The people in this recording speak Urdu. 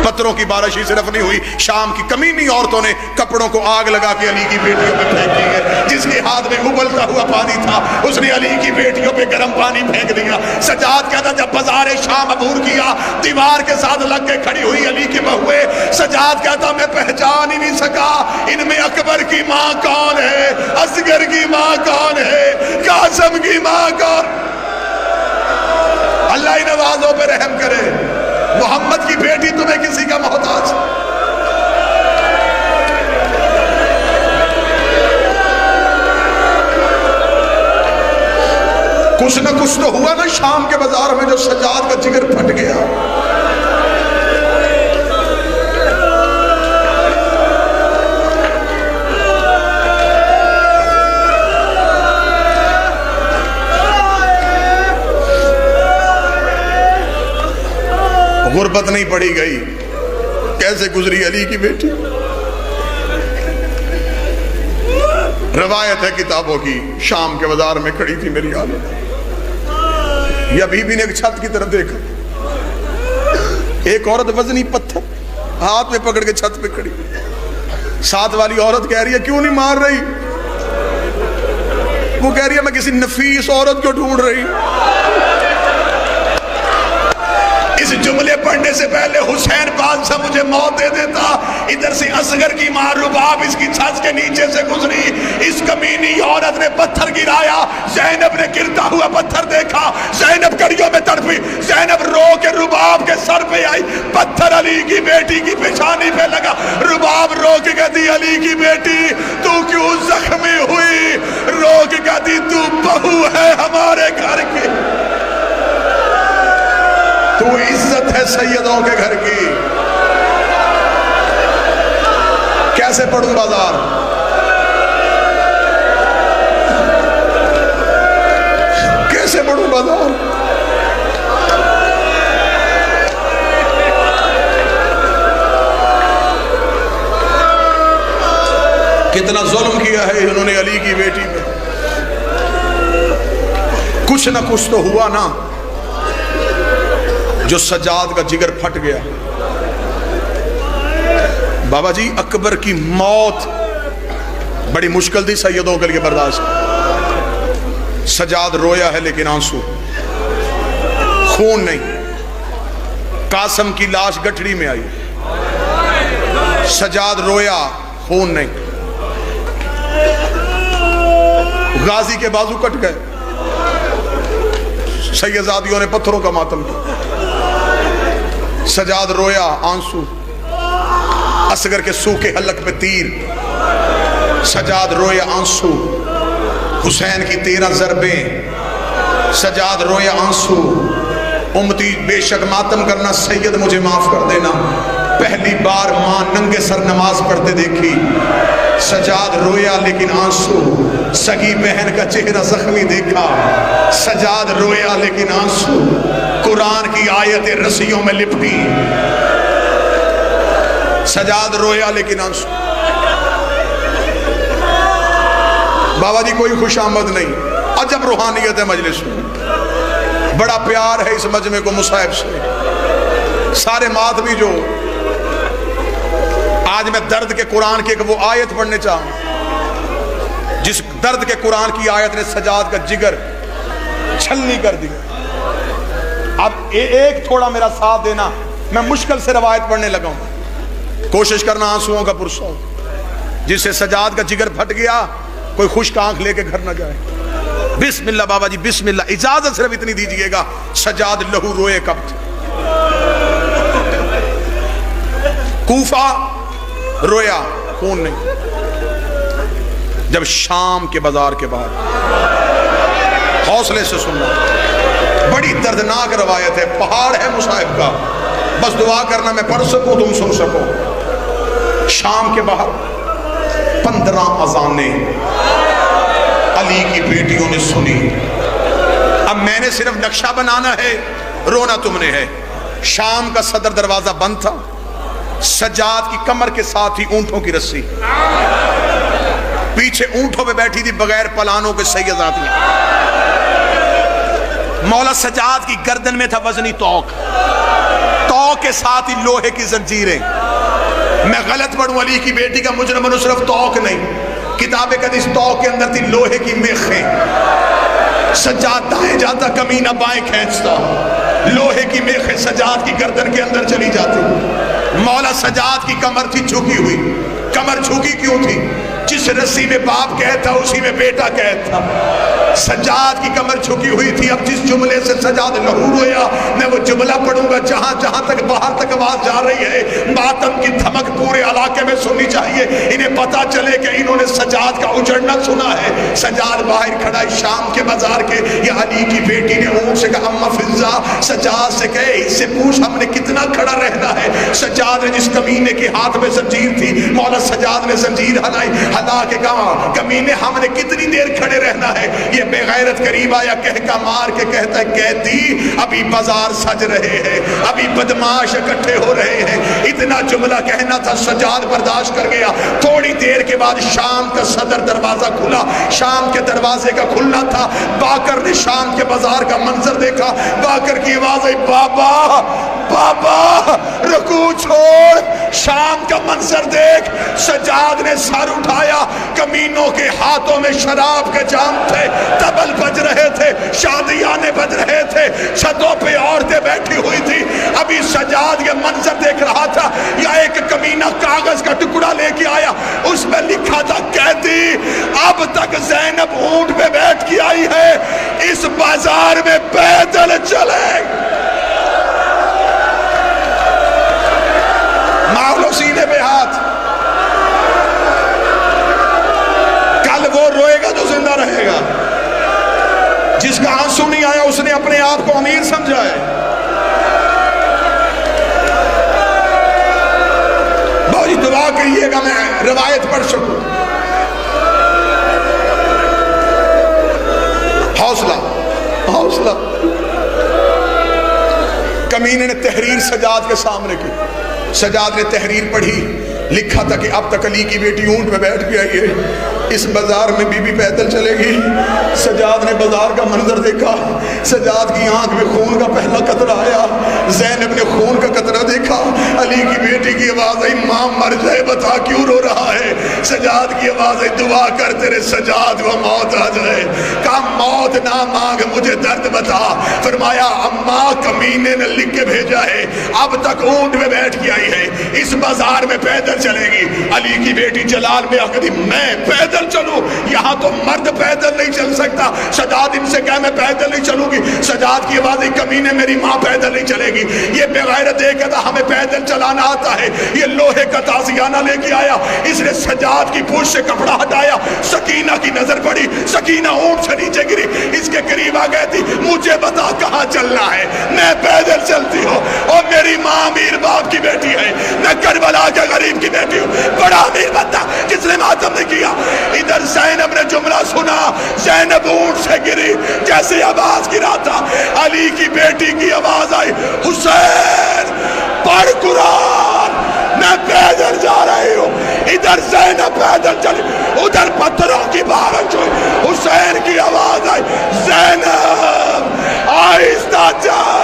پتھروں کی بارش ہی صرف نہیں ہوئی، شام کی کمینی عورتوں نے کپڑوں کو آگ لگا کے علی کی بیٹیوں پہ پھینکی ہے۔ جس کے ہاتھ میں ابلتا ہوا پانی تھا اس نے علی کی بیٹیوں پہ گرم پانی پھینک دیا۔ سجاد کہتا جب بازار شام عبور کیا، دیوار کے ساتھ لگ کے کھڑی ہوئی علی کی بہویں، سجاد کہتا میں پہچان ہی نہیں سکا ان میں اکبر کی ماں کون ہے، اصغر کی ماں کون ہے، قاسم کی ماں کون۔ اللہ ان نوازوں پہ رحم کرے۔ محمد کی بیٹی تمہیں کسی کا محتاج؟ کچھ نہ کچھ تو ہوا نا شام کے بازار میں جو سجاد کا جگر پھٹ گیا۔ غربت نہیں پڑی گئی، کیسے گزری علی کی بیٹی؟ روایت ہے کتابوں کی، شام کے بازار میں کھڑی تھی میری عالم، یا بی بی نے ایک چھت کی طرف دیکھا، ایک عورت وزنی پتھر ہاتھ میں پکڑ کے چھت پہ کھڑی، ساتھ والی عورت کہہ رہی ہے کیوں نہیں مار رہی؟ وہ کہہ رہی ہے میں کسی نفیس عورت کو ڈھونڈ رہی۔ اس جملے پڑھنے سے پہلے حسین بادشاہ مجھے موت دے دیتا۔ ادھر سے اصغر کی ماں رباب اس کی چھت کے نیچے سے گزری، اس کمینی عورت نے پتھر گرایا، زینب نے گرتا ہوا پتھر دیکھا، زینب کڑیوں میں تڑپی، زینب رو کے رباب کے سر پہ آئی، پتھر علی کی بیٹی کی پیشانی پہ لگا، رباب رو کے کہتی علی کی بیٹی تو کیوں زخمی ہوئی؟ رو کے کہتی تو بہو ہے ہمارے گھر کی، تو عزت ہے سیدوں کے گھر کی۔ کیسے پڑھوں بازار؟ کیسے پڑھوں بازار؟ کتنا ظلم کیا ہے انہوں نے علی کی بیٹی پہ۔ کچھ نہ کچھ تو ہوا نا جو سجاد کا جگر پھٹ گیا۔ بابا جی اکبر کی موت بڑی مشکل تھی سیدوں کے لیے برداشت۔ سجاد رویا ہے لیکن آنسو، خون نہیں۔ قاسم کی لاش گٹھڑی میں آئی، سجاد رویا، خون نہیں۔ غازی کے بازو کٹ گئے، سیدزادیوں نے پتھروں کا ماتم کیا، سجاد رویا، آنسو۔ اصغر کے سوکھے حلق پہ تیر، سجاد رویا، آنسو۔ حسین کی 13 ضربیں، سجاد رویا، آنسو۔ امتی بے شک ماتم کرنا سید مجھے معاف کر دینا، پہلی بار ماں ننگے سر نماز پڑھتے دیکھی، سجاد رویا لیکن آنسو۔ سگی بہن کا چہرہ زخمی دیکھا، سجاد رویا لیکن آنسو۔ قرآن کی آیتیں رسیوں میں لپٹی، سجاد رویا لیکن آنسو۔ بابا جی کوئی خوش آمد نہیں، عجب روحانیت ہے مجلس میں، بڑا پیار ہے اس مجمع کو مصاحب سے۔ سارے ماتمی جو آج میں درد کے قرآن کی ایک وہ آیت پڑھنے چاہوں جس درد کے قرآن کی آیت نے سجاد کا جگر چھلنی کر دی۔ اب ایک تھوڑا میرا ساتھ دینا، میں مشکل سے روایت پڑھنے لگا ہوں، کوشش کرنا آنسوؤں کا پرسوں۔ جس سے سجاد کا جگر پھٹ گیا کوئی خشک آنکھ لے کے گھر نہ جائے۔ بسم اللہ بابا جی بسم اللہ، اجازت صرف اتنی دیجئے گا، سجاد لہو روئے کب تھے؟ کوفہ رویا، خون نہیں۔ جب شام کے بازار کے بعد، حوصلے سے سننا، بڑی دردناک روایت ہے، پہاڑ ہے مصائب کا، بس دعا کرنا میں پڑھ سکوں تم سن سکو۔ شام کے باہر 15 اذانیں علی کی بیٹیوں نے سنی۔ اب میں نے صرف نقشہ بنانا ہے، رونا تم نے ہے۔ شام کا صدر دروازہ بند تھا، سجاد کی کمر کے ساتھ ہی اونٹوں کی رسی، پیچھے اونٹوں پہ بیٹھی تھی بغیر پلانوں کے سیدزادیاں، مولا سجاد کی گردن میں تھا وزنی توق، توق کے ساتھ ہی لوہے کی زنجیریں. میں غلط پڑھوں، علی کی بیٹی کا مجرم بنو، صرف توق نہیں، کتاب قدیس توق کے اندر تھی لوہے کی میخیں. سجاد دائیں جاتا، کمینہ بائیں کھینچتا، لوہے کی میخیں سجاد کی گردن کے اندر چلی جاتی. مولا سجاد کی کمر تھی جھکی ہوئی. کمر جھکی کیوں تھی؟ جس رسی میں باپ قید تھا اسی میں بیٹا قید تھا. سجاد کی کمر جھکی ہوئی تھی. اب جس جملے سے سجاد لہور ہویا، میں وہ جملہ پڑھوں گا جہاں جہاں تک باہر تک آواز جا رہی ہے، ماتم کی دھمک پورے علاقے میں سننی چاہیے. انہیں پتا چلے کہ انہوں نے سجاد کا اجڑنا سنا ہے. سجاد باہر کھڑا ہے شام کے بازار کے. یہ علی کی بیٹی نے اونٹ سے کہا اما فضا، سجاد سے کہے اس سے پوچھ ہم نے کتنا کھڑا رہنا ہے. سجاد نے جس کمینے کے ہاتھ میں زنجیر تھی، مولا سجاد نے زنجیر ہلائی، ہلا کے کہا کمینے ہم نے کتنی دیر کھڑے رہنا ہے. یہ بے غیرت قریب آیا، کہکا مار کے کہتا ہے قیدی ابھی بازار سج رہے ہیں، ابھی بدماش اکٹھے ہو رہے ہیں. اتنا جملہ کہنا تھا، سجاد برداشت کر گیا. تھوڑی دیر کے بعد شام کا صدر دروازہ کھلا. شام کے دروازے کا کھلنا تھا. باکر نے شام کے بازار کا منظر دیکھا. باکر کی آواز آئی، بابا بابا رکوع چھوڑ، شام کا منظر دیکھ. سجاد نے سر اٹھایا. کمینوں کے ہاتھوں میں شراب کے جام تھے، طبل بج رہے تھے، شادیانے بج رہے تھے، چھتوں پہ عورتیں بیٹھی ہوئی تھی. ابھی سجاد یہ منظر دیکھ رہا تھا، یا ایک کمینہ کاغذ کا ٹکڑا لے کے آیا. اس میں لکھا تھا قیدی اب تک زینب اونٹ پہ بیٹھ کے آئی ہے، اس بازار میں پیدل چلے. مارو سینے پہ ہاتھ. کل وہ روئے گا جو زندہ رہے گا. جس کا آنسو نہیں آیا اس نے اپنے آپ کو امیر سمجھا ہے. بھائی دعا کریے گا میں روایت پڑھ سکوں. حوصلہ حوصلہ. کمینے نے تحریر سجاد کے سامنے کی. سجاد نے تحریر پڑھی. لکھا تھا کہ اب تک علی کی بیٹی اونٹ پہ بیٹھ کے آئی ہے، اس بازار میں بی بی پیدل چلے گی. سجاد نے بازار کا منظر دیکھا. سجاد کی آنکھ میں خون کا پہلا قطرہ آیا. زینب نے خون کا قطرہ دیکھا. علی کی بیٹی کی آواز آئی، ماں مر جائے بتا کیوں رو رہا ہے. سجاد کی آواز آئی، دعا کر تیرے سجاد وہ موت آ جائے. کہا موت نہ مانگ مجھے درد بتا. فرمایا اماں کمینے نے لکھ کے بھیجا ہے اب تک اونٹ میں بیٹھ کے آئی ہے، اس بازار میں پیدل چلے گی. علی کی بیٹی جلال میں آکر میں پیدل چلوں؟ یہاں تو مرد پیدل نہیں چل سکتا. سجاد ان سے کہا میں پیدل نہیں چلوں گی. سجاد کی آواز کمینے میری ماں پیدل نہیں چلے گی. یہ بغیر دیکھا تھا ہمیں پیدل چلانا آتا ہے. یہ لوہے کا تازیانہ لے کے آیا. اس نے سجاد کی پوچھ سے کپڑا ہٹایا. سکینہ کی نظر پڑی. سکینہ اونٹ سے نیچے گری. اس کے قریب آ گئی تھی. مجھے بتا کہاں چلنا ہے؟ میں پیدل چلتی ہوں اور میری ماں امیر باپ کی بیٹی ہے، میں کربلا کے غریب کی بیٹی ہوں. بڑا امیر بندہ کس نے ماتم نے کیا. ادھر زینب نے جملہ سنا. زینب اونٹ سے گری. جیسے آواز گرا تھا علی کی بیٹی کی آواز آئی، حسین پڑھ قرآن، میں پیدل جا رہی ہوں. ادھر زینب پیدل چلی، ادھر پتھروں کی بارش ہوئی. حسین کی آواز آئی، زینب آہستہ چل.